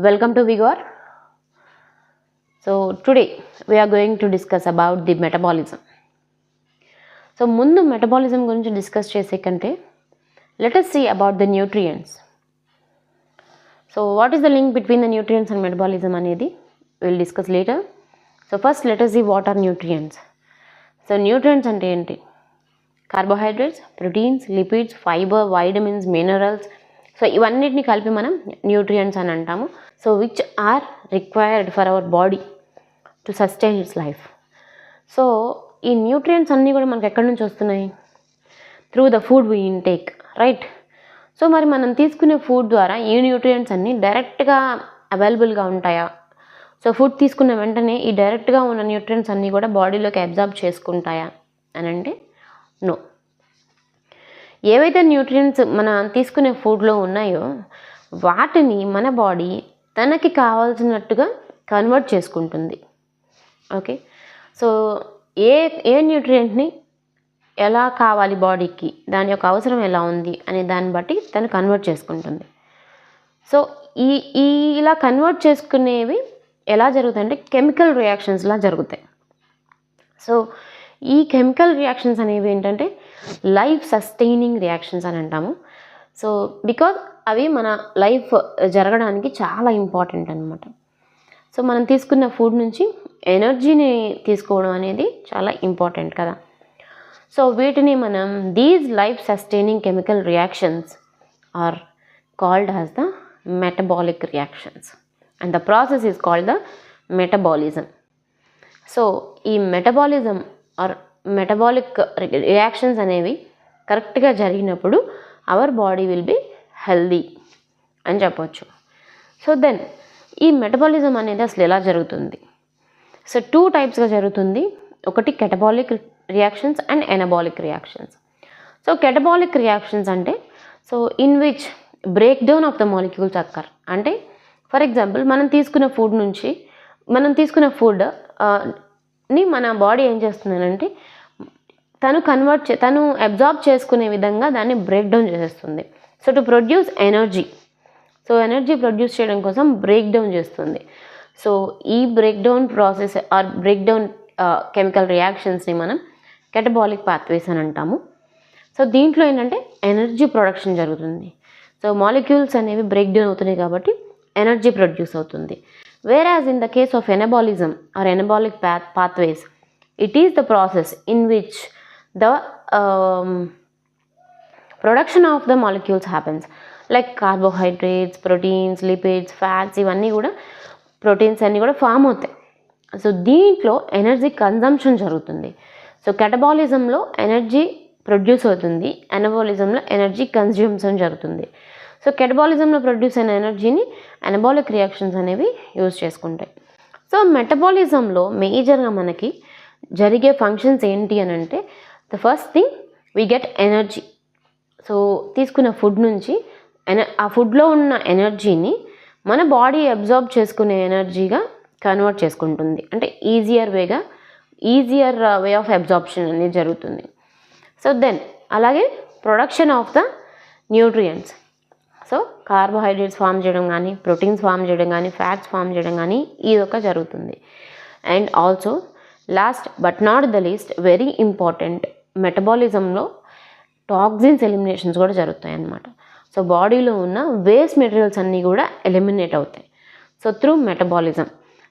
Welcome to Vigor. So today we are going to discuss about the metabolism. So ముందు metabolism గురించి discuss చేసే కంటే let us see about the nutrients. So what is the link between the nutrients and metabolism అనేది we'll discuss later. So first let us see what are nutrients. So nutrients అంటే ఏంటి? Carbohydrates, proteins, lipids, fibre, vitamins, minerals. So ఇవన్నిటిని కలిపి మనం nutrients అని అంటాము. So which are required for our body to sustain its life. So ఈ nutrients అన్నీ కూడా మనకు ఎక్కడి నుంచి వస్తున్నాయి? Through the food we intake, right? So మరి మనం తీసుకునే ఫుడ్ ద్వారా ఈ న్యూట్రియంట్స్ అన్నీ డైరెక్ట్గా అవైలబుల్గా ఉంటాయా? సో ఫుడ్ తీసుకున్న వెంటనే ఈ డైరెక్ట్గా ఉన్న న్యూట్రియంట్స్ అన్నీ కూడా బాడీలోకి అబ్జార్బ్ చేసుకుంటాయా అని అంటే నో. ఏవైతే న్యూట్రియంట్స్ మనం తీసుకునే ఫుడ్లో ఉన్నాయో వాటిని మన బాడీ తనకి కావాల్సినట్టుగా కన్వర్ట్ చేసుకుంటుంది. ఓకే, సో ఏ న్యూట్రియంట్ని ఎలా కావాలి బాడీకి, దాని యొక్క అవసరం ఎలా ఉంది అనే దాన్ని బట్టి తను కన్వర్ట్ చేసుకుంటుంది. సో ఇలా కన్వర్ట్ చేసుకునేవి ఎలా జరుగుతాయంటే కెమికల్ రియాక్షన్స్లా జరుగుతాయి. సో ఈ కెమికల్ రియాక్షన్స్ అనేవి ఏంటంటే లైఫ్ సస్టైనింగ్ రియాక్షన్స్ అని అంటాము. సో బికాజ్ అవి మన లైఫ్ జరగడానికి చాలా ఇంపార్టెంట్ అనమాట. సో మనం తీసుకున్న ఫుడ్ నుంచి ఎనర్జీని తీసుకోవడం అనేది చాలా ఇంపార్టెంట్ కదా. సో వీటిని మనం these life sustaining chemical reactions are called as the metabolic reactions and the process is called the metabolism. So ఈ మెటబాలిజం ఆర్ మెటబాలిక్ రియాక్షన్స్ అనేవి కరెక్ట్గా జరిగినప్పుడు our body will be healthy అని చెప్పవచ్చు. సో దెన్ ఈ metabolism అనేది అసలు ఎలా జరుగుతుంది? సో 2 టైప్స్గా జరుగుతుంది. ఒకటి catabolic reactions and anabolic reactions. So catabolic reactions అంటే so in which break down of the molecules occur. అంటే ఫర్ ఎగ్జాంపుల్ మనం తీసుకున్న ఫుడ్ ని మన బాడీ ఏం చేస్తుందంటే తను అబ్జార్బ్ చేసుకునే విధంగా దాన్ని బ్రేక్ డౌన్ చేసేస్తుంది. So to produce energy, so energy produce చేయడం కోసం బ్రేక్ డౌన్ చేస్తుంది. సో ఈ break down process or break down chemical రియాక్షన్స్ని మనం కెటబాలిక్ పాత్వేస్ అని అంటాము. సో దీంట్లో ఏంటంటే ఎనర్జీ ప్రొడక్షన్ జరుగుతుంది. సో మాలిక్యూల్స్ అనేవి బ్రేక్ డౌన్ అవుతున్నాయి కాబట్టి ఎనర్జీ ప్రొడ్యూస్ అవుతుంది. Whereas in the case of anabolism or anabolic pathways, it is the process in which the production of the molecules happens, like carbohydrates, proteins, lipids, fats, ఇవన్నీ కూడా proteins అన్నీ కూడా form అవుతాయి. So దీంట్లో energy consumption జరుగుతుంది. So కెటబాలిజంలో energy produce అవుతుంది, అనబాలిజంలో energy consumption జరుగుతుంది. So కెటబాలిజంలో produce అయిన ఎనర్జీని అనబాలిక్ రియాక్షన్స్ అనేవి యూజ్ చేసుకుంటాయి. సో మెటబాలిజంలో మేజర్గా మనకి జరిగే ఫంక్షన్స్ ఏంటి అని అంటే the first thing we get energy. So తీసుకున్న ఫుడ్ నుంచి ఆ ఫుడ్లో ఉన్న ఎనర్జీని మన బాడీ అబ్జార్బ్ చేసుకునే ఎనర్జీగా కన్వర్ట్ చేసుకుంటుంది. అంటే ఈజియర్ వే ఆఫ్ అబ్జార్ప్షన్ అనేది జరుగుతుంది. సో దెన్ అలాగే production of the nutrients. So carbohydrates form చేయడం కానీ, ప్రోటీన్స్ ఫామ్ చేయడం కానీ, ఫ్యాట్స్ ఫామ్ చేయడం కానీ ఇదొక జరుగుతుంది. And also last but not the least very important, మెటబాలిజంలో టాక్సిన్స్ ఎలిమినేషన్స్ కూడా జరుగుతాయి అన్నమాట. సో బాడీలో ఉన్న వేస్ట్ మెటీరియల్స్ అన్నీ కూడా ఎలిమినేట్ అవుతాయి. So through metabolism.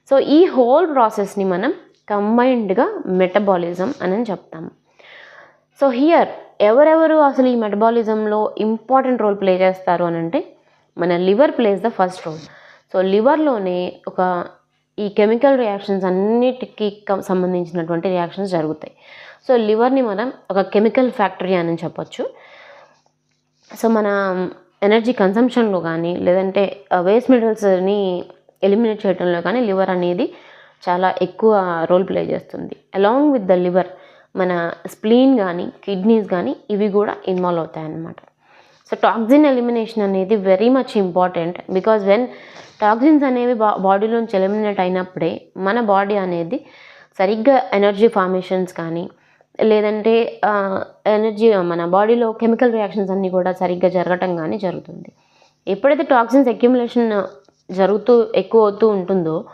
సో ఈ హోల్ ప్రాసెస్ని మనం కంబైన్డ్గా మెటబాలిజం అని చెప్తాము. సో హియర్ ఎవరెవరు అసలు ఈ మెటబాలిజంలో ఇంపార్టెంట్ రోల్ ప్లే చేస్తారు అని అంటే మన liver plays the first role. So లివర్లోనే ఈ కెమికల్ రియాక్షన్స్ అన్నిటికీ సంబంధించినటువంటి రియాక్షన్స్ జరుగుతాయి. సో లివర్ని మనం ఒక కెమికల్ ఫ్యాక్టరీ అని చెప్పొచ్చు. సో మన ఎనర్జీ కన్సంప్షన్లో కానీ లేదంటే వేస్ట్ మెటీరియల్స్ని ఎలిమినేట్ చేయడంలో కానీ లివర్ అనేది చాలా ఎక్కువ రోల్ ప్లే చేస్తుంది. అలాంగ్ విత్ ద లివర్ మన స్ప్లీన్ కానీ కిడ్నీస్ కానీ ఇవి కూడా ఇన్వాల్వ్ అవుతాయి అన్నమాట. సో టాక్సిన్ ఎలిమినేషన్ అనేది very much important. Because when toxins అనేవి బాడీలోంచి ఎలిమినేట్ అయినప్పుడే మన బాడీ అనేది సరిగ్గా ఎనర్జీ ఫార్మేషన్స్ కానీ లేదంటే ఎనర్జీ మన బాడీలో కెమికల్ రియాక్షన్స్ అన్నీ కూడా సరిగ్గా జరగటం కానీ జరుగుతుంది. ఎప్పుడైతే టాక్సిన్స్ అక్యుములేషన్ జరుగుతూ ఎక్కువ అవుతూ ఉంటుందో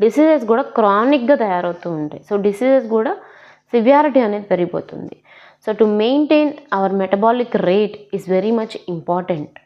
డిసీజెస్ కూడా క్రానిక్గా తయారవుతూ ఉంటాయి. సో డిసీజెస్ కూడా సివియారిటీ అనేది పెరిగిపోతుంది. So to maintain hour metabolic rate is very much important.